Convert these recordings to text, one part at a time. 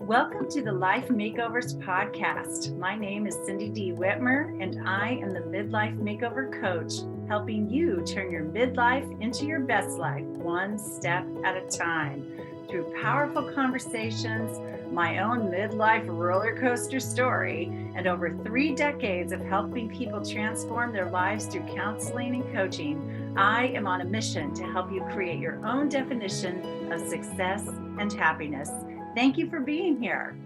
Welcome to the Life Makeovers podcast. My name is Cindy D. Whitmer, and I am the Midlife Makeover Coach, helping you turn your midlife into your best life, one step at a time. Through powerful conversations, my own midlife roller coaster story, and over 3 decades of helping people transform their lives through counseling and coaching, I am on a mission to help you create your own definition of success and happiness. Thank you for being here.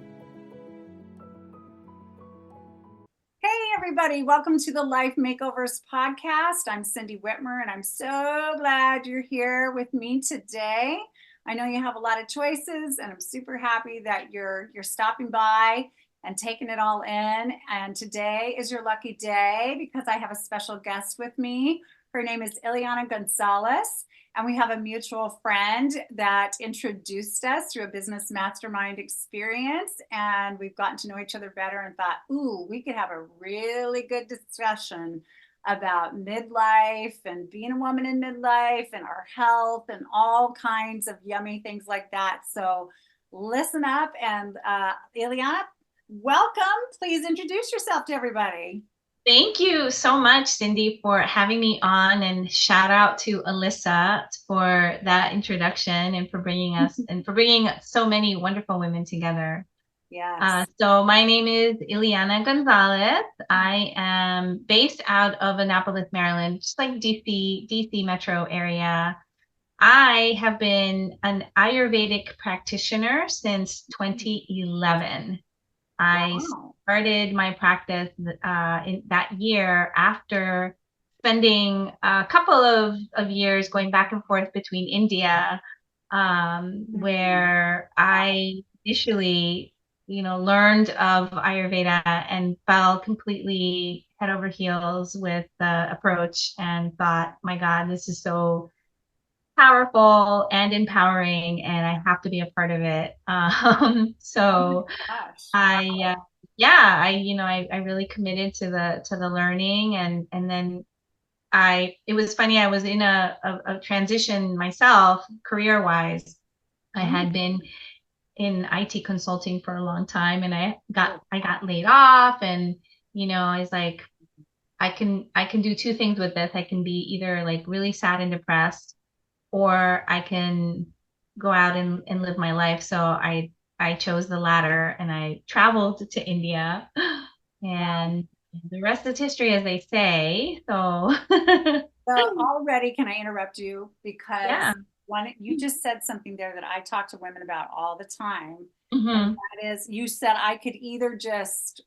Hey, everybody. Welcome to the Life Makeovers podcast. I'm Cindy Whitmer, and I'm so glad you're here with me today. I know you have a lot of choices, and I'm super happy that you're stopping by and taking it all in. And today is your lucky day because I have a special guest with me. Her name is Ileana Gonzalez. And we have a mutual friend that introduced us through a business mastermind experience. And we've gotten to know each other better and thought, ooh, we could have a really good discussion about midlife and being a woman in midlife and our health and all kinds of yummy things like that. So listen up. And Ileana, welcome. Please introduce yourself to everybody. Thank you so much, Cindy, for having me on, and shout out to Alyssa for that introduction and for bringing us and for bringing so many wonderful women together. Yes. So my name is Ileana Gonzalez. I am based out of Annapolis, Maryland, just like DC metro area. I have been an Ayurvedic practitioner since 2011. I started my practice in that year after spending a couple of years going back and forth between India, where I initially, learned of Ayurveda and fell completely head over heels with the approach and thought, my God, this is so powerful and empowering, and I have to be a part of it. So I really committed to the learning, and then it was funny, I was in a transition myself career wise. I had been in IT consulting for a long time, and I got laid off, and I was like, I can do two things with this. I can be either like really sad and depressed, or I can go out and live my life. So I chose the latter, and I traveled to India, and the rest is history, as they say. So already, can I interrupt you? Because you just said something there that I talk to women about all the time. And that is, you said I could either just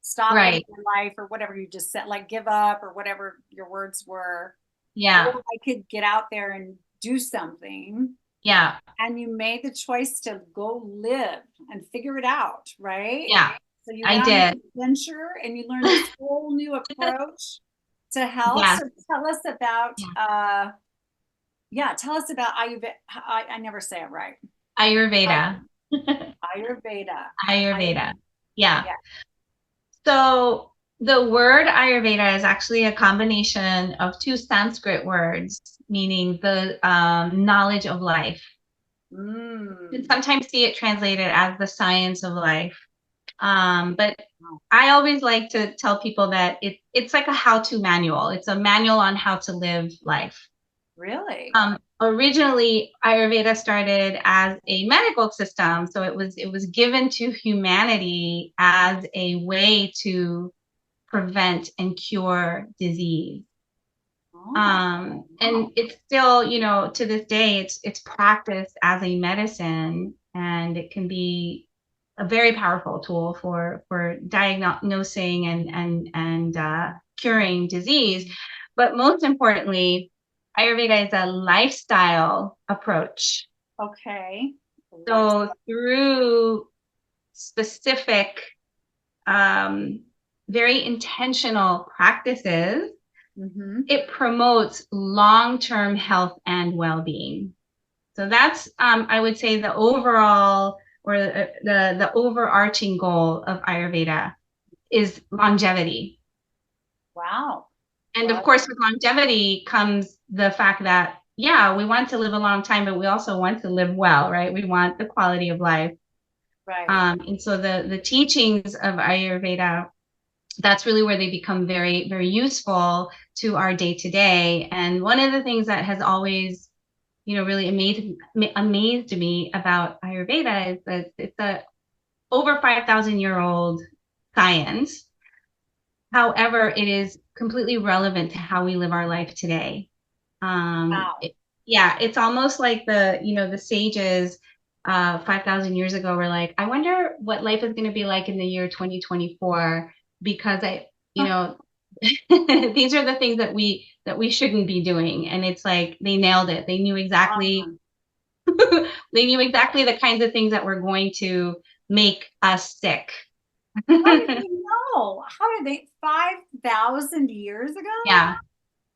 stop living my life or whatever you just said, like give up or whatever your words were. Yeah. Or I could get out there and do something. Yeah. And you made the choice to go live and figure it out, right? Yeah. So you went on an adventure and you learned this whole new approach to health. Yeah. So tell us about tell us about Ayurveda. I never say it right. Ayurveda. Ayurveda. Yeah. So the word Ayurveda is actually a combination of two Sanskrit words, meaning the knowledge of life. You can sometimes see it translated as the science of life. But I always like to tell people that it's like a how-to manual. It's a manual on how to live life. Really? Originally, Ayurveda started as a medical system. So it was given to humanity as a way to prevent and cure disease. And it's still, to this day, it's practiced as a medicine, and it can be a very powerful tool for diagnosing and curing disease. But most importantly, Ayurveda is a lifestyle approach. Okay. So through specific, very intentional practices, it promotes long-term health and well-being. So that's, I would say, the overall or the overarching goal of Ayurveda is longevity. Wow. And of course, with longevity comes the fact that, we want to live a long time, but we also want to live well, right? We want the quality of life. Right. And so the teachings of Ayurveda, that's really where they become very, very useful to our day to day. And one of the things that has always, really amazed me about Ayurveda is that it's a over 5,000-year-old science. However, it is completely relevant to how we live our life today. Wow. Yeah, it's almost like the sages 5,000 years ago were like, I wonder what life is going to be like in the year 2024, because these are the things that we shouldn't be doing. And it's like they nailed it. They knew exactly Um, they knew exactly the kinds of things that were going to make us sick. how did they know? How did they 5,000 years ago? Yeah.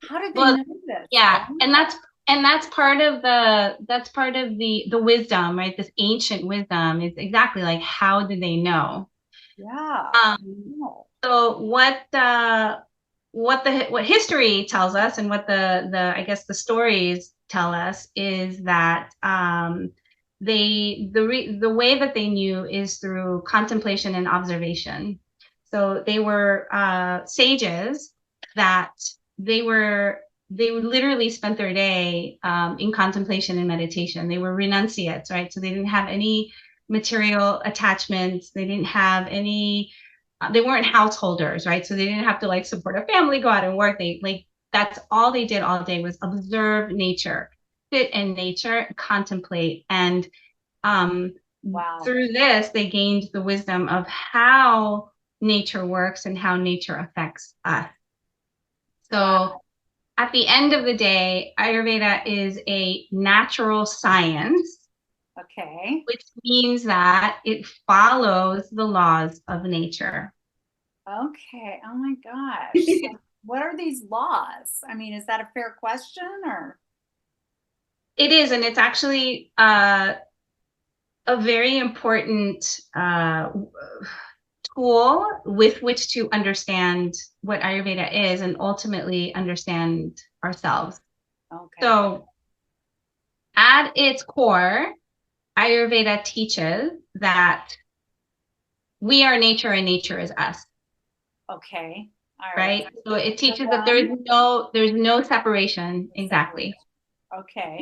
How did they Well, know this? yeah, and Wow. that's part of the wisdom, right? This ancient wisdom is exactly like, how did they know? Yeah. Um, Oh, so what history tells us, and what the I guess the stories tell us, is that the way that they knew is through contemplation and observation. So they were sages that they were they would literally spent their day in contemplation and meditation. They were renunciates, right? So they didn't have any material attachments. They didn't have any they weren't householders, right? So they didn't have to like support a family, go out and work. That's all they did all day was observe nature, sit in nature, contemplate. And um, wow. through this, they gained the wisdom of how nature works and how nature affects us. Wow. So at the end of the day, Ayurveda is a natural science, Okay. which means that it follows the laws of nature. Okay. Oh my gosh. So what are these laws? I mean, is that a fair question or? It is, and it's actually a very important tool with which to understand what Ayurveda is, and ultimately understand ourselves. Okay. So, at its core, Ayurveda teaches that we are nature and nature is us, Okay. All right. right? So it So teaches that one there's no separation. separate. Exactly. Okay.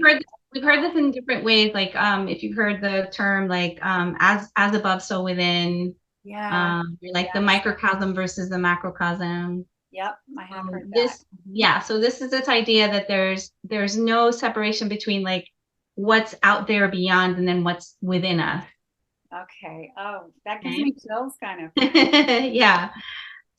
We've heard this in different ways, like if you've heard the term like as above, so within, Yeah. like the Yes. microcosm versus the macrocosm. Yep. I have heard that. This Yeah, so this is this idea that there's no separation between like what's out there beyond and then what's within us. Okay. Oh, that gives Okay. me chills kind of. Yeah.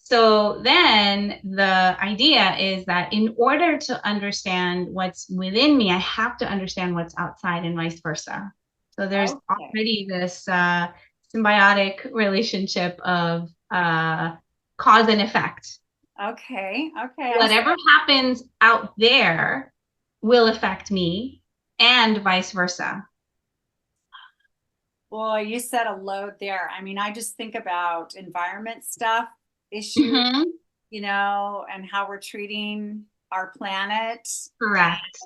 So then the idea is that in order to understand what's within me, I have to understand what's outside and vice versa. So there's Okay. already this symbiotic relationship of cause and effect. Okay. Okay. I see. Whatever happens out there will affect me, and vice versa. Well, you said a load there. I mean, I just think about environment stuff, issues, Hmm. and how we're treating our planet. Correct.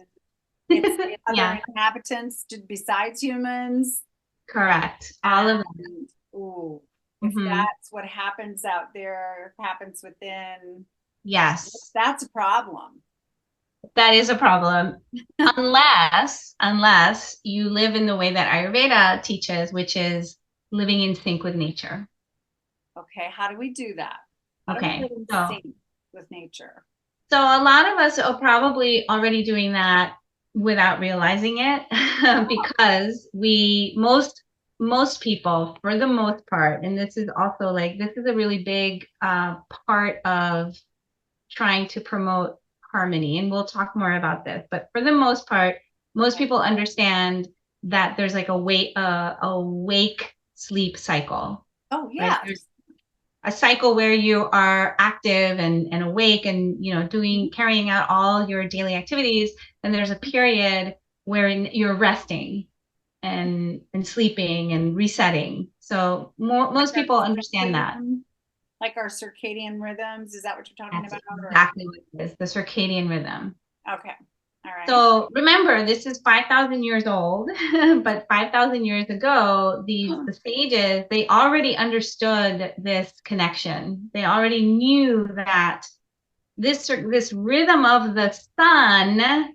It's the Yeah, other inhabitants besides humans. correct. All of them. And ooh, if Hmm. that's what happens out there, happens within, Yes. that's a problem. That is a problem, unless you live in the way that Ayurveda teaches, which is living in sync with nature. Okay, how do we do that? How do we Okay. live in So sync with nature? so a lot of us are probably already doing that without realizing it, because most people, for the most part, and this is also like this is a really big part of trying to promote harmony. And we'll talk more about this. But for the most part, most Okay. people understand that there's like a wake sleep cycle, Oh, right? There's yes. a cycle where you are active and awake and Mhm. carrying out all your daily activities. Then there's a period where you're resting and sleeping and resetting. So Like most our people understand that. circadian rhythms. Is that what you're talking That's about? Or exactly what it is, the circadian rhythm. okay. All right. So remember, this is 5,000 years old, but 5,000 years ago, the sages, they already understood this connection. They already knew that this rhythm of the sun,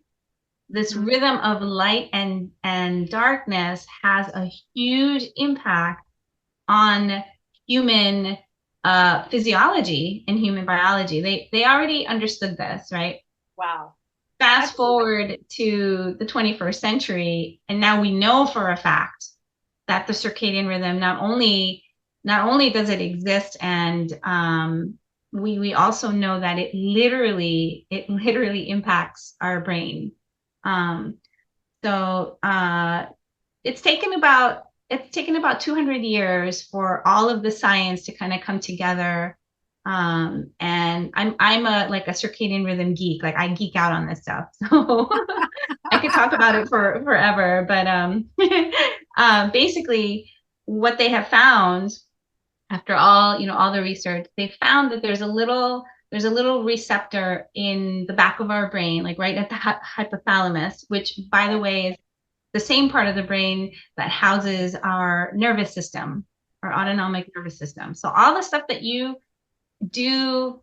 this rhythm of light and darkness has a huge impact on human physiology and human biology. They already understood this, right? Wow. Fast That's forward to the 21st century, and now we know for a fact that the circadian rhythm not only does it exist, and we also know that it literally impacts our brain. Um, so it's taken about 200 years for all of the science to kind of come together. And I'm a circadian rhythm geek. Like I geek out on this stuff. So I could talk about it for forever. But basically what they have found after all the research, they found that there's a little receptor in the back of our brain, like right at the hypothalamus, which by the way is the same part of the brain that houses our nervous system, our autonomic nervous system. So all the stuff that you do,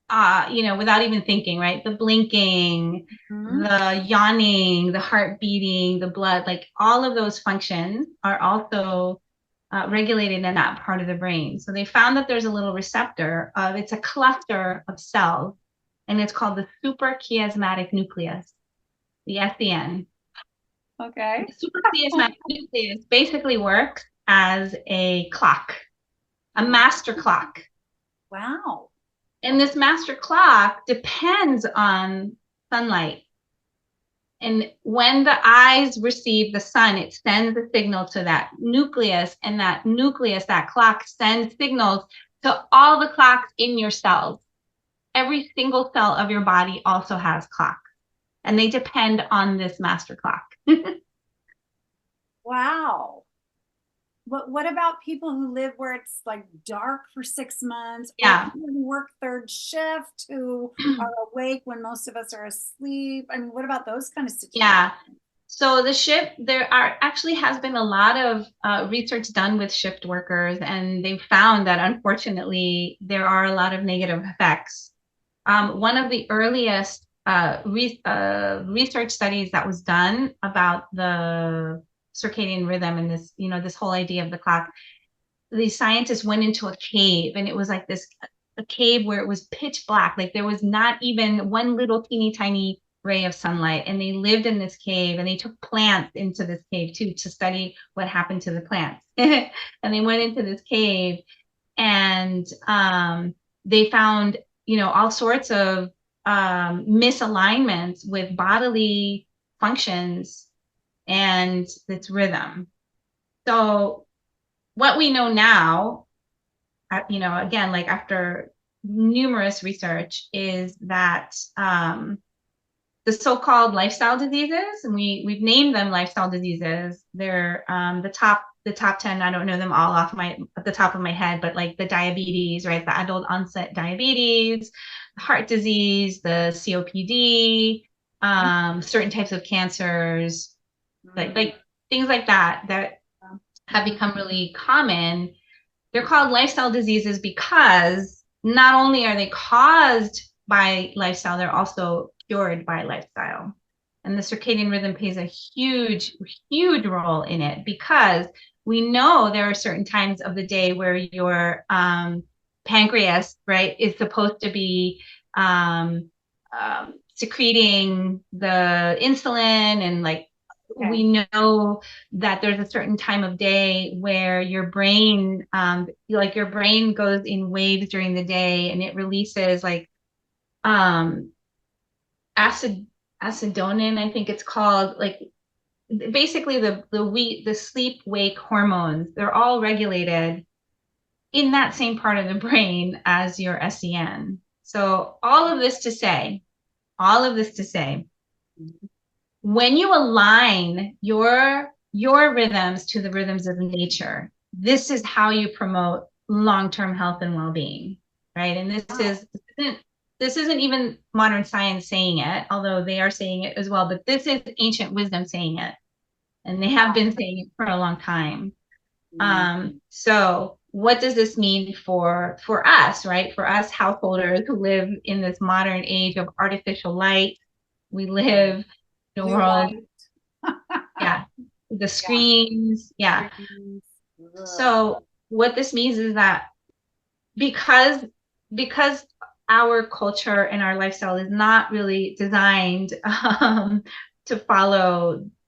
without even thinking, right? The blinking, the yawning, the heart beating, the blood, like all of those functions are also regulated in that part of the brain. So they found that there's a little receptor it's a cluster of cells, and it's called the suprachiasmatic nucleus, the SCN. okay. The suprachiasmatic nucleus basically works as a clock, a master clock. Wow. And this master clock depends on sunlight. And when the eyes receive the sun, it sends a signal to that nucleus, and that nucleus, that clock, sends signals to all the clocks in your cells. Every single cell of your body also has clocks, and they depend on this master clock. Wow. What about people who live where it's like dark for 6 months, or Yeah. people who work third shift who are awake when most of us are asleep? I mean, what about those kind of situations? Yeah. So there actually has been a lot of research done with shift workers, and they've found that unfortunately there are a lot of negative effects. One of the earliest research studies that was done about the circadian rhythm and this whole idea of the clock, the scientists went into a cave, and it was like a cave where it was pitch black, like there was not even one little teeny tiny ray of sunlight, and they lived in this cave, and they took plants into this cave too to study what happened to the plants. And they went into this cave, and they found all sorts of misalignments with bodily functions and its rhythm. So what we know now, again, like after numerous research, is that the so-called lifestyle diseases, and we've named them lifestyle diseases. They're the top 10. I don't know them all off the top of my head, but like the diabetes, right? The adult onset diabetes, heart disease, the COPD, certain types of cancers, like things like that have become really common. They're called lifestyle diseases because not only are they caused by lifestyle, they're also cured by lifestyle. And the circadian rhythm plays a huge, huge role in it, because we know there are certain times of the day where your pancreas, right, is supposed to be secreting the insulin, and like we know that there's a certain time of day where your brain, your brain goes in waves during the day, and it releases like acidonin, I think it's called, like basically the sleep wake hormones. They're all regulated in that same part of the brain as your SCN. So all of this to say, when you align your rhythms to the rhythms of nature, this is how you promote long-term health and well-being, right? And this isn't this isn't even modern science saying it, although they are saying it as well, but this is ancient wisdom saying it. And they have been saying it for a long time. So what does this mean for us, right? For us householders who live in this modern age of artificial light, we live in a Blue world, light. yeah, the Yeah. screens, yeah. Screens. Ugh. So what this means is that because because our culture and our lifestyle is not really designed to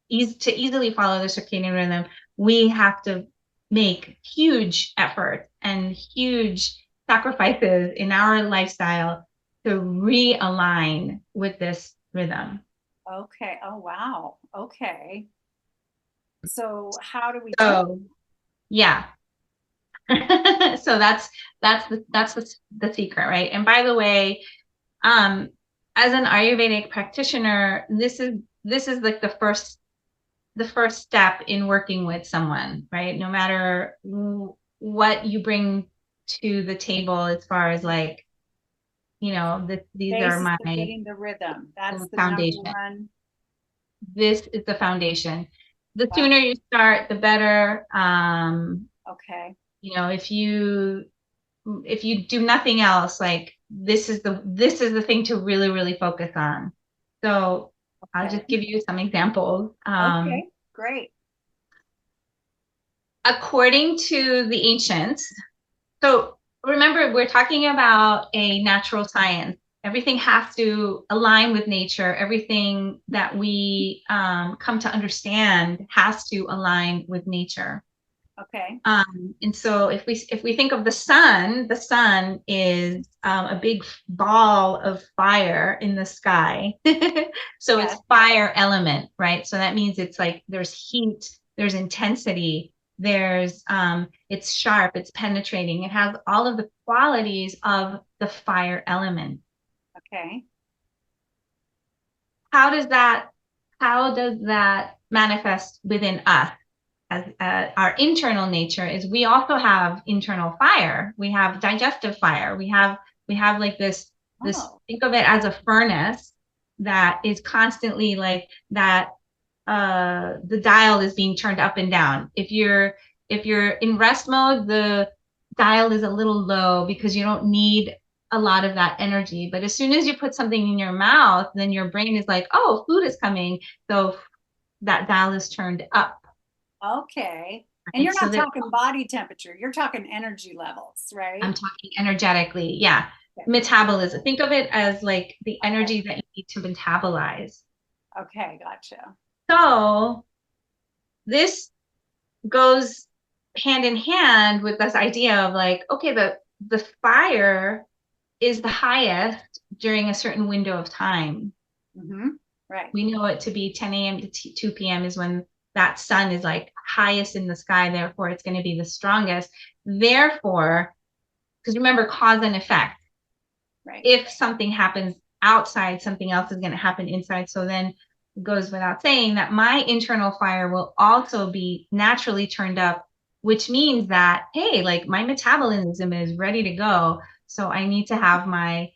easily follow the circadian rhythm, we have to make huge effort and huge sacrifices in our lifestyle to realign with this rhythm. Okay. Oh, wow. Okay. So how do we do it? So yeah. So that's the secret, right? And by the way, um, as an Ayurvedic practitioner, this is like the first step in working with someone, right? No matter what you bring to the table as far as like, these are Basis my of getting the rhythm. That's the number foundation. one. This is the foundation. The Wow. sooner you start, the better. Okay. If you do nothing else, like this is the thing to really, really focus on. So I'll Okay. just give you some examples. Okay. Great. According to the ancients, so remember, we're talking about a natural science. Everything has to align with nature. Everything that we come to understand has to align with nature. Okay. And so if we think of the sun is a big ball of fire in the sky. So it's Yes. fire element, right? So that means it's like there's heat, there's intensity, it's sharp, it's penetrating. It has all of the qualities of the fire element. Okay. How does that manifest within us? As our internal nature is, we also have internal fire. We have digestive fire. We have like this, Oh, think of it as a furnace that is constantly like that. The dial is being turned up and down. If you're in rest mode, the dial is a little low because you don't need a lot of that energy. But as soon as you put something in your mouth, then your brain is like, oh, food is coming. So that dial is turned up. okay. And Right? you're So not that talking body temperature, you're talking energy levels, I'm right? talking energetically. Yeah. Okay. Metabolism. Think of it as like the Okay. energy that you need to metabolize. Okay. Gotcha. So this goes hand in hand with this idea of like, okay, the fire is the highest during a certain window of time. Mm-hmm. Right. We know it to be 10 a.m. to 2 p.m. is when that sun is like highest in the sky. Therefore, it's going to be the strongest. Therefore, because remember, cause and effect. Right. If something happens outside, something else is going to happen inside. So then it goes without saying that my internal fire will also be naturally turned up, which means that, hey, like my metabolism is ready to go. So I need to have my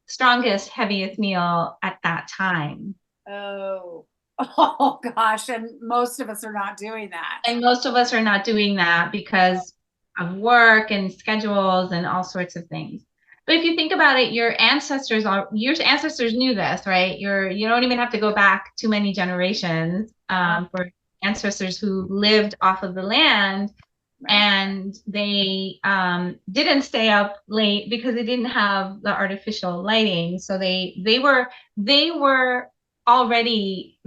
strongest, heaviest meal at that time. Oh, oh gosh. And most of us are not doing that. And most of us are not doing that because of work and schedules and all sorts of things. But if you think about it, your ancestors knew this, right? You don't even have to go back too many generations Uh, for ancestors who lived off of the land, right. and they didn't stay up late because they didn't have the artificial lighting. So they were already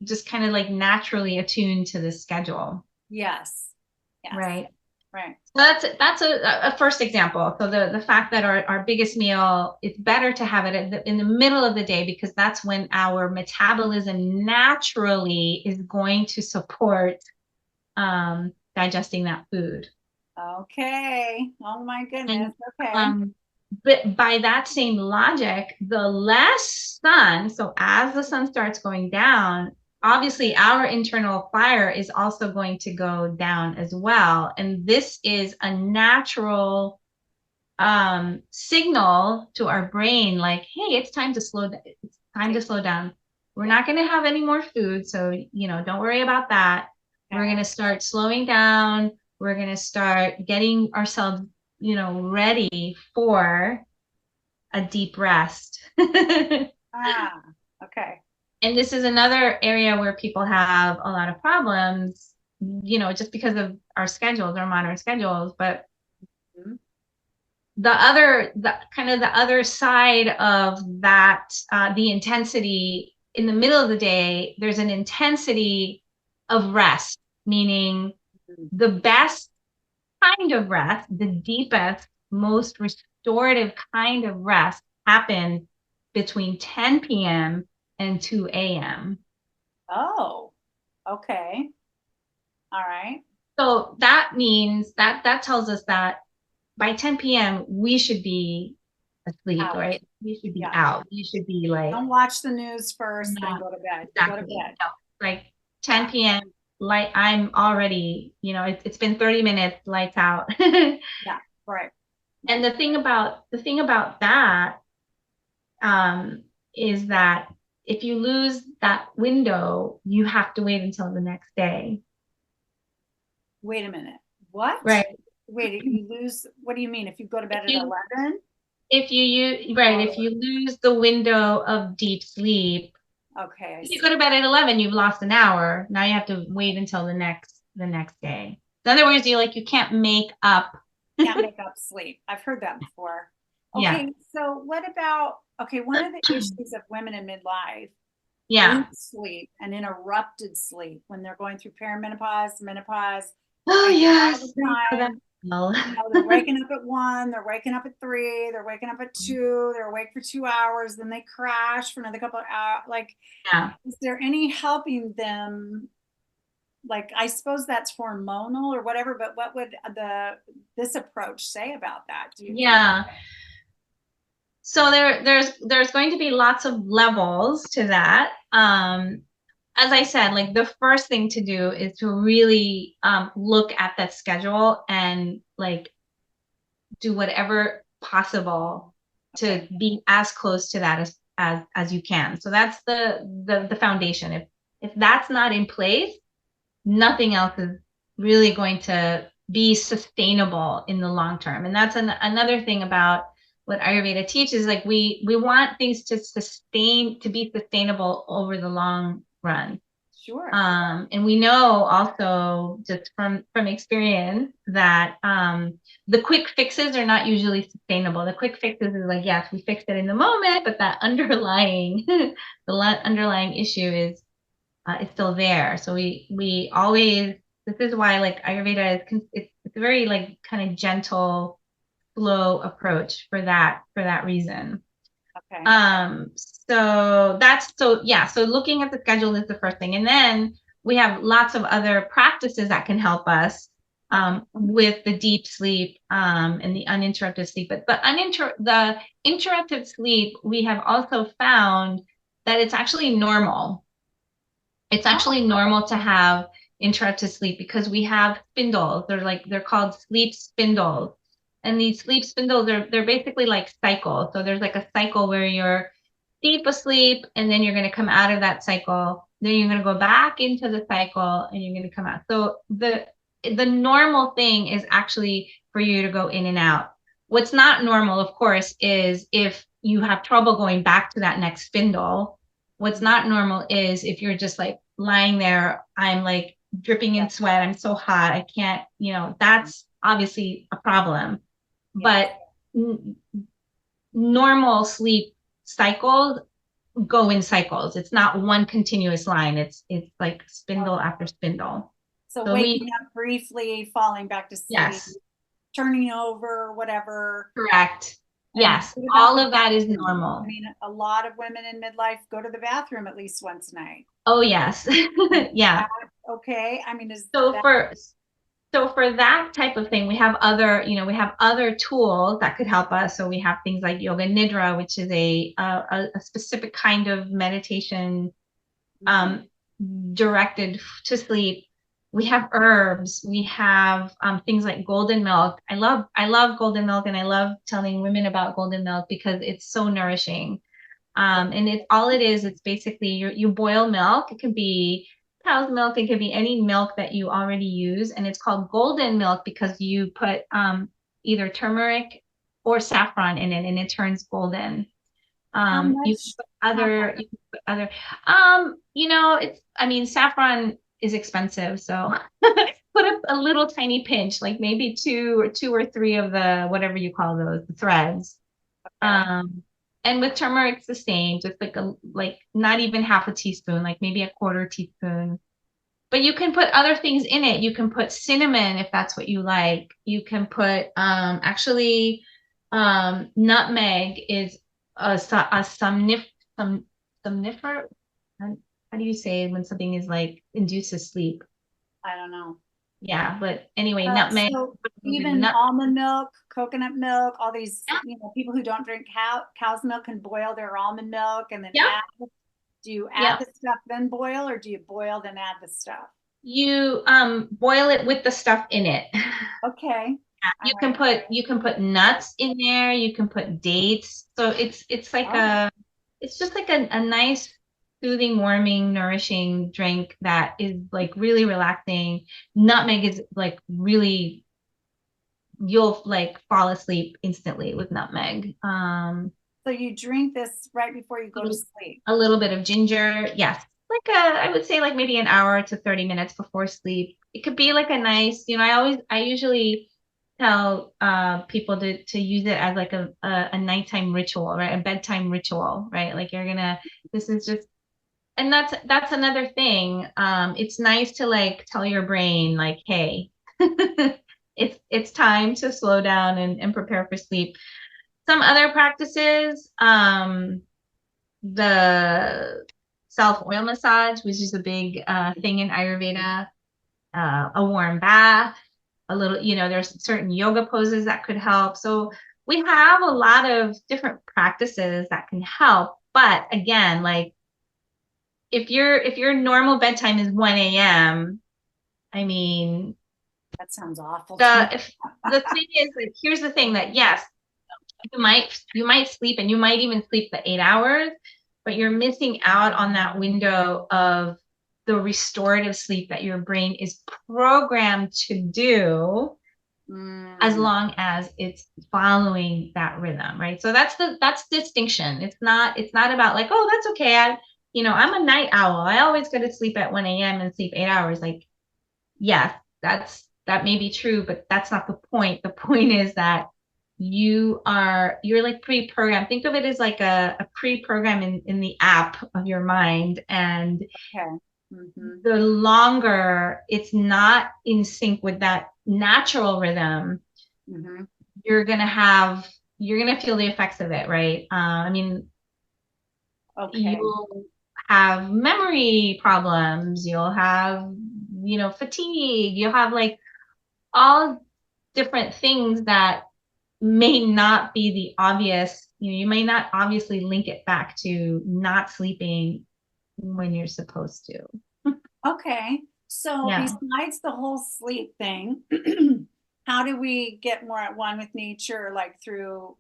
just kind of like naturally attuned to the schedule, Yes. Yes. right? Right. So that's a first example. So the fact that our biggest meal, it's better to have it in the middle of the day because that's when our metabolism naturally is going to support digesting that food. Okay. Oh my goodness. And Okay. um, but by that same logic, the less sun, so as the sun starts going down, obviously our internal fire is also going to go down as well. And this is a natural signal to our brain like, hey, it's time to slow down. It's time to slow down. We're not going to have any more food. So, don't worry about that. We're going to start slowing down. We're going to start getting ourselves, ready for a deep rest. Okay. And this is another area where people have a lot of problems, just because of our schedules, our modern schedules. But the other side of that, the intensity in the middle of the day, there's an intensity of rest, meaning the best kind of rest, the deepest, most restorative kind of rest happens between 10 p.m. and 2 a.m. Oh, okay. All right. So that means that tells us that by 10 p.m. we should be asleep, Out. right? We should be out. We should be like, don't watch the news first, then go to bed. Exactly. Go to bed. No, like 10 p.m. Like I'm already, it's been 30 minutes, lights out. Yeah, right. And the thing about that is that if you lose that window, you have to wait until the next day. Wait a minute. What? Right. Wait, you lose, what do you mean? If you go to bed at 11? If you lose the window of deep sleep, okay. If you go to bed at 11, you've lost an hour. Now you have to wait until the next day. In other words, you can't make up. Can't make up sleep. I've heard that before. Okay, Yeah. so what about, one of the issues of women in midlife, Yeah. sleep and interrupted sleep when they're going through perimenopause, menopause. Oh, yes. They're waking up at 1, they're waking up at 3, they're waking up at 2, they're awake for 2 hours, then they crash for another couple of hours. Is there any helping them? I suppose that's hormonal or whatever, but what would this approach say about that? Do you think? So there's going to be lots of levels to that. As I said, the first thing to do is to really look at that schedule and do whatever possible to be as close to that as you can. So that's the foundation. If that's not in place, nothing else is really going to be sustainable in the long term. And that's another thing about what Ayurveda teaches. We want things to be sustainable over the long run. Sure. And we know also just from experience that the quick fixes are not usually sustainable. The quick fixes is yes, we fixed it in the moment, but that underlying the underlying issue is still there. So we always, this is why Ayurveda is it's a very kind of gentle, slow approach for that reason. Okay. So looking at the schedule is the first thing. And then we have lots of other practices that can help us with the deep sleep and the uninterrupted sleep. But the interrupted sleep, we have also found that it's actually normal. It's actually normal to have interrupted sleep because we have spindles. They're called sleep spindles. And these sleep spindles they're basically like cycles. So there's a cycle where you're deep asleep and then you're going to come out of that cycle. Then you're going to go back into the cycle and you're going to come out. So the normal thing is actually for you to go in and out. What's not normal, of course, is if you have trouble going back to that next spindle. What's not normal is if you're just lying there, I'm dripping in sweat, I'm so hot, I can't, that's obviously a problem. But normal sleep cycles go in cycles. It's not one continuous line. It's like spindle after spindle. So waking up briefly, falling back to sleep, turning over, whatever. Correct. Yes, all of that is normal. I mean, a lot of women in midlife go to the bathroom at least once a night. Oh, yes. Yeah. Okay. I mean, so for that type of thing, we have other tools that could help us. So we have things like yoga nidra, which is a specific kind of meditation directed to sleep. we have herbs, we have things like golden milk. I love golden milk, and I love telling women about golden milk because it's so nourishing. And it's all it is. It's basically you boil milk. It could be cow's milk. It could be any milk that you already use. And it's called golden milk because you put either turmeric or saffron in it, and it turns golden. How You much? can put How other, much? you can put other, I mean, saffron is expensive. So put a little tiny pinch, like maybe two or three of the, whatever you call those, the threads. Okay. Um, and with turmeric, it's the same, just like not even half a teaspoon, like maybe a quarter teaspoon. But you can put other things in it. You can put cinnamon if that's what you like. You can put actually nutmeg is a somnifer. How do you say when something is like induces sleep? I don't know. Yeah, but anyway, nutmeg, So put a little bit of even nut. almond milk, coconut milk, all these, people who don't drink cow's milk can boil their almond milk and then Yep, add. Do you add yep. the stuff then boil, or do you boil then add the stuff? You boil it with the stuff in it. Okay. All You right. can put nuts in there, you can put dates. So it's like Oh, it's just like a nice soothing, warming, nourishing drink that is like really relaxing. Nutmeg is like really, you'll like fall asleep instantly with nutmeg. so you drink this right before you go to Little, sleep. a little bit of ginger. Yes. I would say like maybe an hour to 30 minutes before sleep. It could be like a nice, I usually tell people to use it as like a nighttime ritual, right? A bedtime ritual, right? Like this is just, and that's another thing. It's nice to like tell your brain like, hey, it's time to slow down and prepare for sleep. Some other practices, the self oil massage, which is a big thing in Ayurveda, a warm bath, a little, there's certain yoga poses that could help. So we have a lot of different practices that can help. But again, like if your normal bedtime is 1 a.m., I mean, That sounds awful to me. the thing is that here's the thing that yes, you might sleep and you might even sleep the 8 hours, but you're missing out on that window of the restorative sleep that your brain is programmed to do as Mm, long as it's following that rhythm, right? So that's distinction. It's not about like, oh, that's okay. I'm a night owl. I always go to sleep at 1 a.m. and sleep 8 hours. Like, yes, that may be true, but that's not the point. The point is that you're like pre-programmed. Think of it as like a pre-program in the app of your mind. And okay. Hmm. the longer it's not in sync with that natural rhythm, Hmm. you're gonna have you're gonna feel the effects of it, right? I mean, Okay. you'll have memory problems, you'll have, fatigue, you'll have like all different things that may not be the obvious, you may not obviously link it back to not sleeping when you're supposed to. Okay. So Yeah. besides the whole sleep thing, how do we get more at one with nature? Like through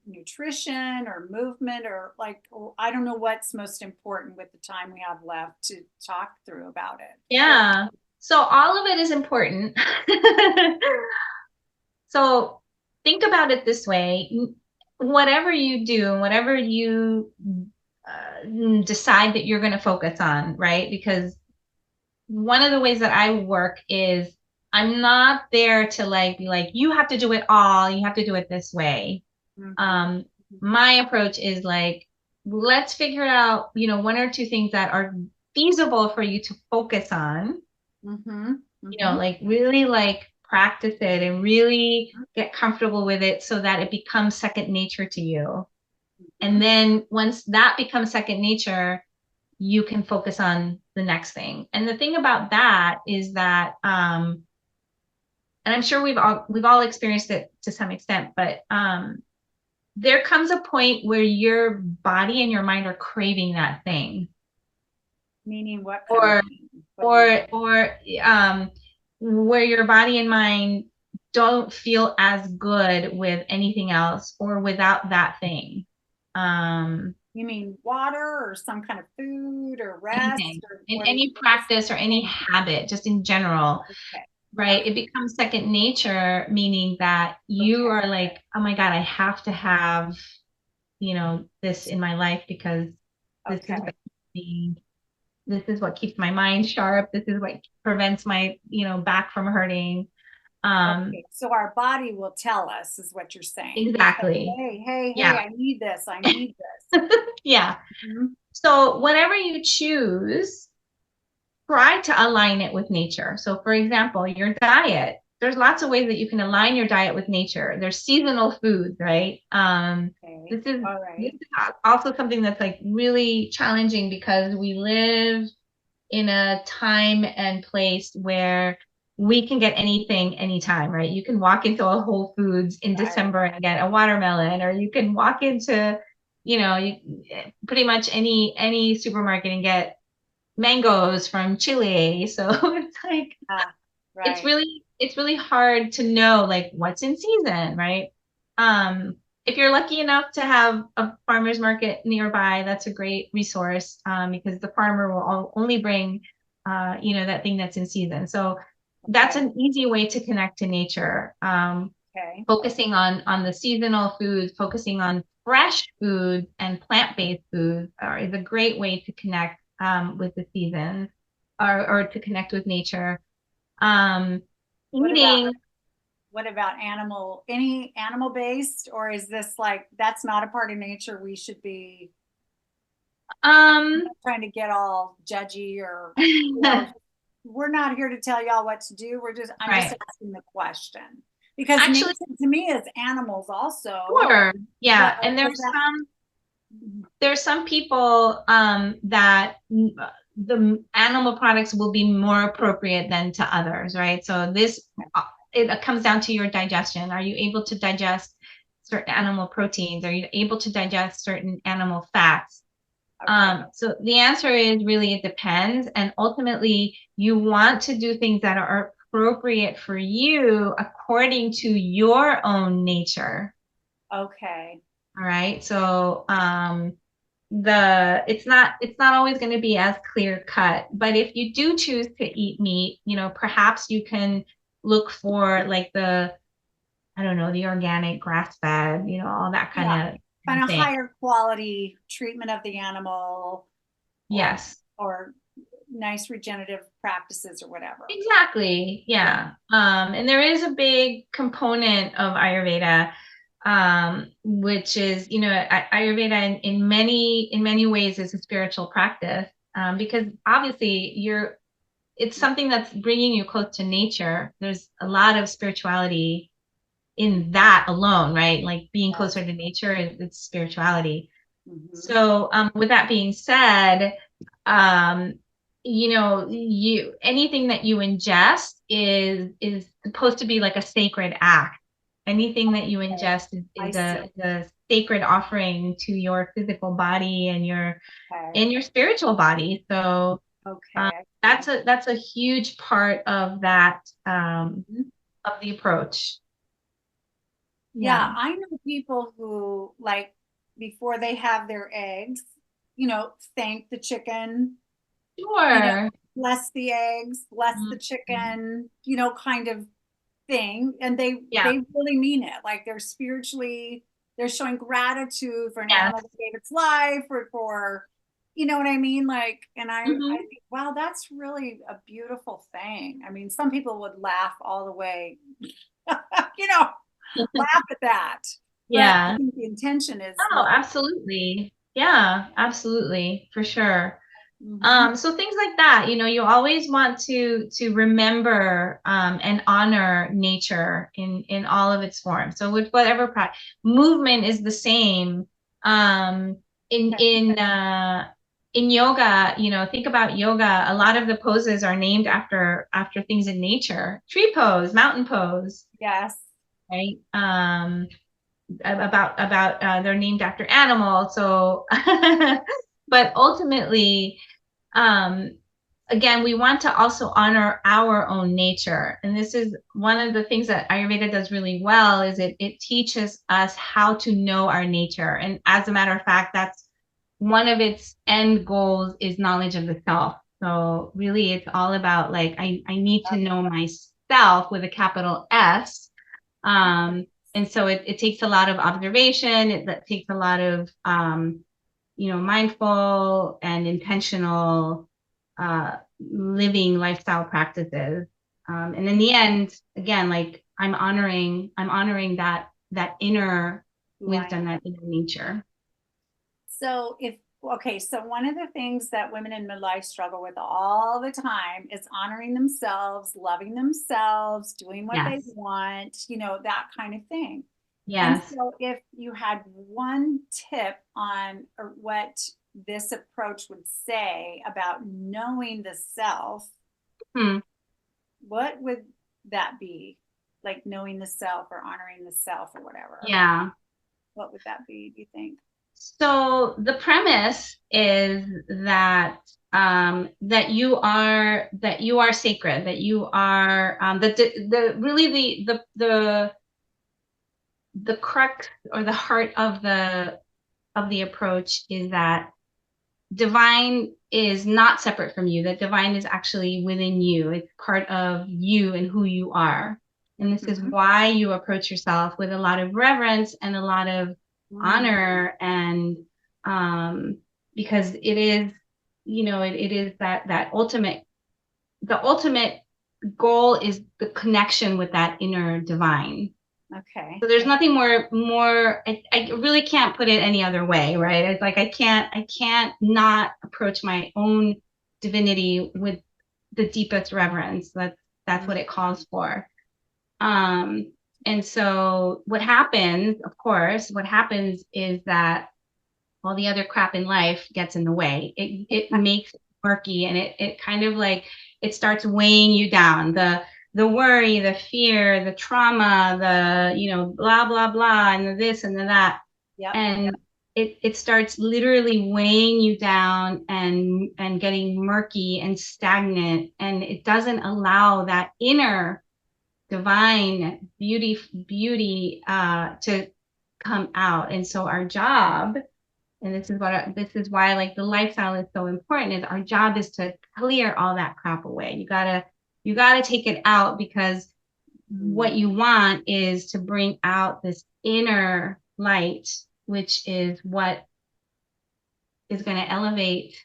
nutrition or movement, or like, I don't know what's most important with the time we have left to talk through about it. What? Yeah. So all of it is important. So think about it this way. Whatever you do, whatever you decide that you're going to focus on, right? Because one of the ways that I work is I'm not there to like be like, you have to do it all, you have to do it this way. Hmm. Um, my approach is like, let's figure out, one or two things that are feasible for you to focus on, Hmm. Hmm. like really like practice it and really get comfortable with it so that it becomes second nature to you. And Hmm. then once that becomes second nature, you can focus on the next thing. And the thing about that is that, and I'm sure we've all experienced it to some extent, but there comes a point where your body and your mind are craving that thing. Meaning what kind of Or thing? or where your body and mind don't feel as good with anything else or without that thing. You mean water or some kind of food or rest Anything or in what are you any practice or any habit, just in general, okay. right? It becomes second nature, meaning that you Okay. are like, oh my God, I have to have, this in my life because this is Okay. what keeps me, this is what keeps my mind sharp. This is what prevents my, back from hurting. Okay. So our body will tell us, is what you're saying. It's like, Exactly. hey, hey, hey, Yeah. I need this. I need this. Yeah. Mhm. So whatever you choose, try to align it with nature. So, for example, your diet, there's lots of ways that you can align your diet with nature. There's seasonal foods, right? Okay. This is All this right. is also something that's like really challenging because we live in a time and place where we can get anything anytime, right? You can walk into a Whole Foods in Right. December and get a watermelon, or you can walk into, you pretty much any supermarket and get mangoes from Chile. So it's like Ah, it's right. really it's really hard to know like what's in season, right? If you're lucky enough to have a farmer's market nearby, that's a great resource because the farmer will only bring that thing that's in season. So that's Okay. an easy way to connect to nature. Okay. Focusing on the seasonal foods, focusing on fresh foods and plant-based foods is a great way to connect with the season or to connect with nature. Um, What about Eating, any animal based, or is this like that's not a part of nature we should be um, trying to get all judgy or you know we're not here to tell y'all what to do. I'm just right. asking the question because nature Actually, to me is animals also, sure. but Yeah. And does that there's some people that the animal products will be more appropriate than to others, right? So it comes down to your digestion. Are you able to digest certain animal proteins? Are you able to digest certain animal fats? okay? So the answer is really it depends. And ultimately, you want to do things that are appropriate for you according to your own nature. Okay. All right. So it's not always going to be as clear cut, but if you do choose to eat meat, perhaps you can look for like I don't know, the organic grass fed, all that kind Yeah. Kind of of thing. higher quality treatment of the animal or Yes. or nice regenerative practices or whatever. Exactly. Yeah. Yeah. And there is a big component of Ayurveda, which is, Ayurveda in many ways is a spiritual practice, because obviously it's something that's bringing you close to nature. There's a lot of spirituality in that alone, right? Like being closer to nature, it's spirituality. Mm-hmm. So, with that being said, um, you anything that you ingest is supposed to be like a sacred act. Anything that you Okay. ingest is, I is a, see. is a sacred offering to your physical body and your Okay. and your spiritual body. So Okay. I see. that's a huge part of that Mhm. of the approach. Yeah, Yeah. I know people who like before they have their eggs, thank the chicken, you know, Sure. bless the eggs, bless the Mhm. chicken, kind of thing. And they Yeah. they really mean it. Like they're showing gratitude for an Yes. animal that gave its life or for you know what I mean? Like, and I Hmm. think, wow, that's really a beautiful thing. I mean, some people would laugh all the way, you know, laugh at that. But I Yeah. think the intention is Oh, lovely. absolutely. Yeah, absolutely, for sure. Hmm. So things like that, you always want to remember and honor nature in all of its forms. So with whatever movement is the same. Um, in Okay. in uh, in yoga, think about yoga. A lot of the poses are named after things in nature. Tree pose, mountain pose, Yes. right? About they're named after animals. So, but ultimately, um, again, we want to also honor our own nature. And this is one of the things that Ayurveda does really well, is it teaches us how to know our nature. And as a matter of fact, that's one of its end goals, is knowledge of the self. So really it's all about like, I need to know myself with a capital S. And so it takes a lot of observation. It takes a lot of, mindful and intentional living lifestyle practices. And in the end, again, like I'm honoring that inner wisdom, that inner nature. So so one of the things that women in midlife struggle with all the time is honoring themselves, loving themselves, doing what they Yes. want, that kind of thing. And Yes. so if you had one tip on or what this approach would say about knowing the self, Hmm. what would that be? Like knowing the self or honoring the self or whatever. Yeah. What would that be, do you think? So the premise is that that you are sacred, that you are that the really the crux or the heart of the approach is that divine is not separate from you, that divine is actually within you. It's part of you and who you are. And this is Mm-hmm. why you approach yourself with a lot of reverence and a lot of honor, and because it is, it is that ultimate, the ultimate goal is the connection with that inner divine. Okay. So there's nothing more, I really can't put it any other way, right? It's like I can't not approach my own divinity with the deepest reverence. That's what it calls for. And so what happens, of course, is that all the other crap in life gets in the way. It makes it murky, and it kind of like, it starts weighing you down. The worry, the fear, the trauma, blah, blah, blah, and the this and the that. Yep. And it starts literally weighing you down and getting murky and stagnant. And it doesn't allow that inner divine beauty to come out. And so our job, and this is why like the lifestyle is so important, is our job is to clear all that crap away. You gotta take it out, because what you want is to bring out this inner light, which is what is going to elevate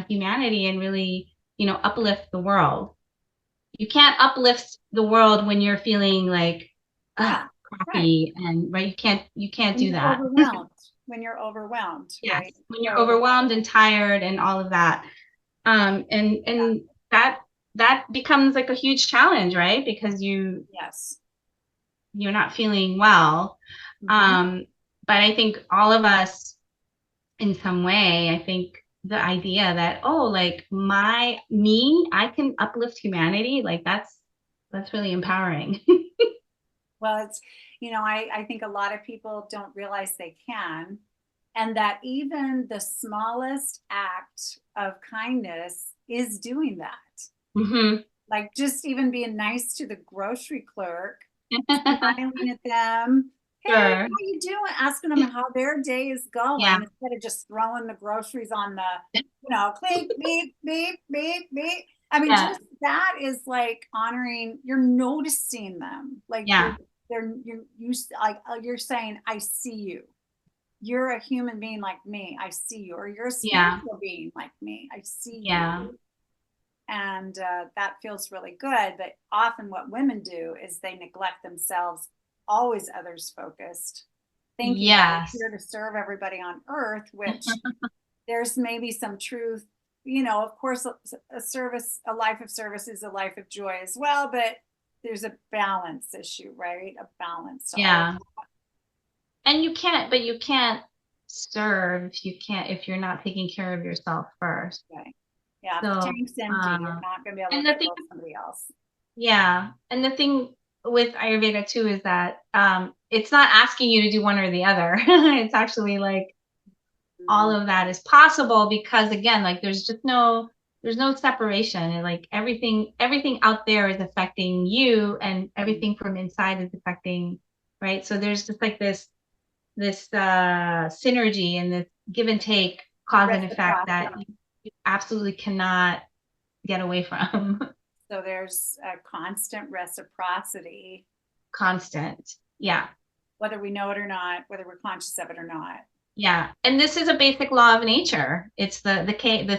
humanity and really, uplift the world. You can't uplift the world when you're feeling like crappy, right. And right, you can't do that. Overwhelmed. When you're overwhelmed, yes. Right? When you're overwhelmed and tired and all of that. And that becomes like a huge challenge, right? Because you're not feeling well. But I think all of us, in some way, I think the idea that, like I can uplift humanity, like that's really empowering. Well, it's, I think a lot of people don't realize they can, and that even the smallest act of kindness is doing that. Like just even being nice to the grocery clerk, smiling at them. Hey, Sure. how you doing? Asking them how their day is going, instead of just throwing the groceries on the, clink, beep, beep, beep, beep. I mean, just that is like honoring. You're noticing them, like you're saying, I see you. You're a human being like me. I see you. Or you're a spiritual being like me. I see you. And that feels really good. But often what women do is they neglect themselves, always others focused, thinking they're here to serve everybody on earth, which there's maybe some truth. Of course, a life of service is a life of joy as well, but there's a balance issue, right? A balance. And you can't serve, if you're not taking care of yourself first. Okay. Yeah, if the tank's empty, you're not going to be able to help somebody else. Yeah. And the thing with Ayurveda too is that it's not asking you to do one or the other. It's actually like all of that is possible, because again, like there's just no there's no separation. And like everything out there is affecting you, and everything from inside is affecting, right? So there's just like this synergy and this give and take, cause and effect that you absolutely cannot get away from. So there's a constant reciprocity. Constant. Yeah. Whether we know it or not, whether we're conscious of it or not. Yeah. And this is a basic law of nature. It's the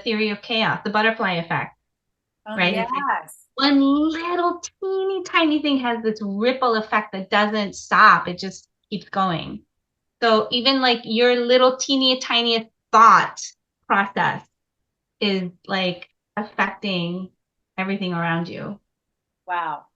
theory of chaos, the butterfly effect. Oh, Right? yes. It's like one little teeny tiny thing has this ripple effect that doesn't stop. It just keeps going. So even like your little teeny tiniest thought process is like affecting everything around you. Wow.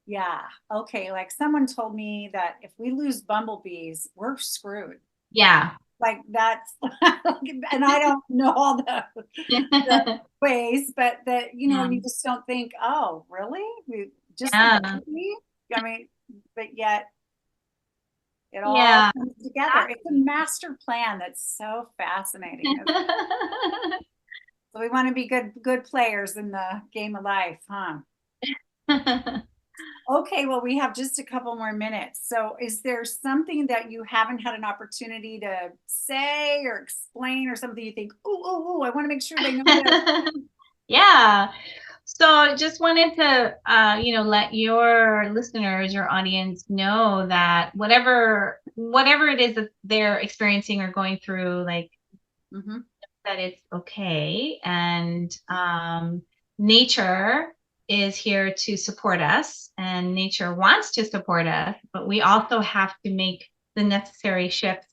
Yeah. Okay. Like someone told me that if we lose bumblebees, we're screwed. Yeah. Like that's, and I don't know all the ways, but that, you know, you just don't think, oh, really? We just the bumblebee? I mean, but yet it all comes together. It's a master plan that's so fascinating. So we want to be good players in the game of life, huh? Okay, well, we have just a couple more minutes. So is there something that you haven't had an opportunity to say or explain, or something you think, oh, I want to make sure they know that? Yeah. So just wanted to, let your listeners, your audience know that whatever it is that they're experiencing or going through, like that it's okay. And nature is here to support us, and nature wants to support us, but we also have to make the necessary shifts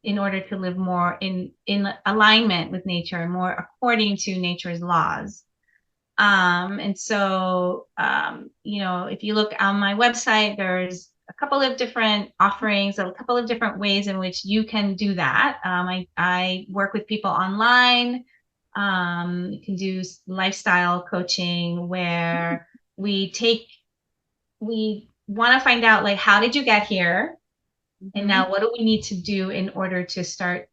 in order to live more in alignment with nature, more according to nature's laws. And so, if you look on my website, there's a couple of different offerings, a couple of different ways in which you can do that. I work with people online. You can do lifestyle coaching where we want to find out, like, how did you get here? And now what do we need to do in order to start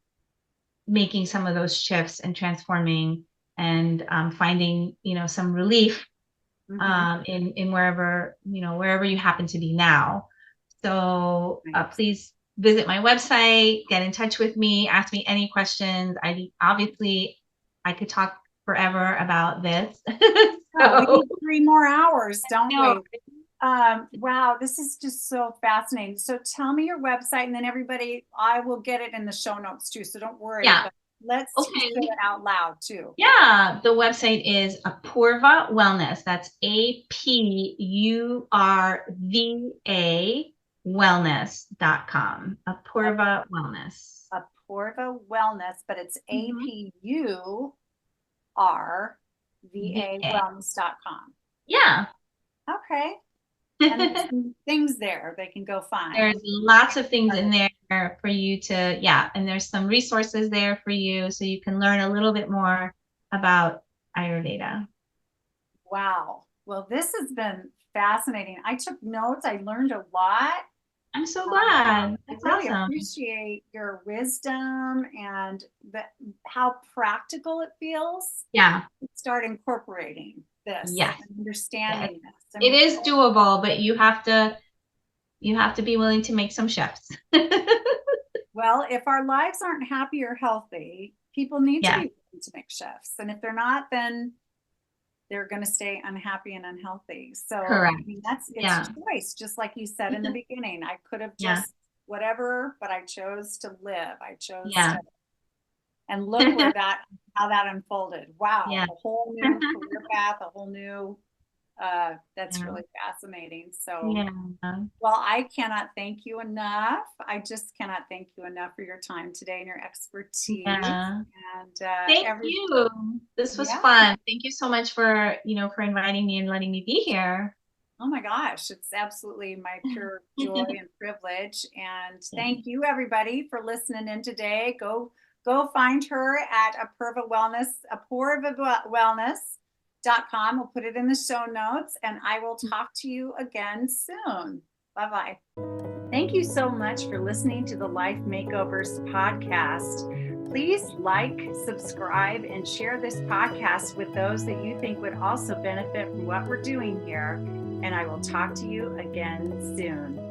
making some of those shifts and transforming and finding, some relief in wherever you happen to be now. So please visit my website, get in touch with me, ask me any questions. I could talk forever about this. We need 3 more hours, don't we? Wow, this is just so fascinating. So tell me your website, and then everybody, I will get it in the show notes too. So don't worry. Yeah. But let's say it out loud too. Yeah, the website is Apurva Wellness. That's APURVA wellness.com. Apurva Wellness. Apurva Wellness, but it's APURVA wellness.com. Yeah. Okay. And there's some things there they can go find. There's lots of things in there for you to, and there's some resources there for you so you can learn a little bit more about Ayurveda. Wow. Well, this has been fascinating. I took notes. I learned a lot. I'm so glad. That's I really appreciate your wisdom and how practical it feels. Yeah. Start incorporating this. Yes. And understanding this. It is doable, but you have to be willing to make some shifts. Well, if our lives aren't happy or healthy, people need to be willing to make shifts. And if they're not, then they're going to stay unhappy and unhealthy. So correct. I mean, it's choice, just like you said in the beginning. I could have just whatever, but I chose to live. I chose to, and look where how that unfolded. Wow, a whole new career path, a whole new. That's really fascinating. So, well, I cannot thank you enough. I just cannot thank you enough for your time today and your expertise. And thank you. This was fun. Thank you so much for inviting me and letting me be here. Oh my gosh, it's absolutely my pure joy and privilege. And thank you, everybody, for listening in today. Go find her at Apurva Wellness.com. We'll put it in the show notes, and I will talk to you again soon. Bye-bye. Thank you so much for listening to the Life Makeovers podcast. Please like, subscribe, and share this podcast with those that you think would also benefit from what we're doing here. And I will talk to you again soon.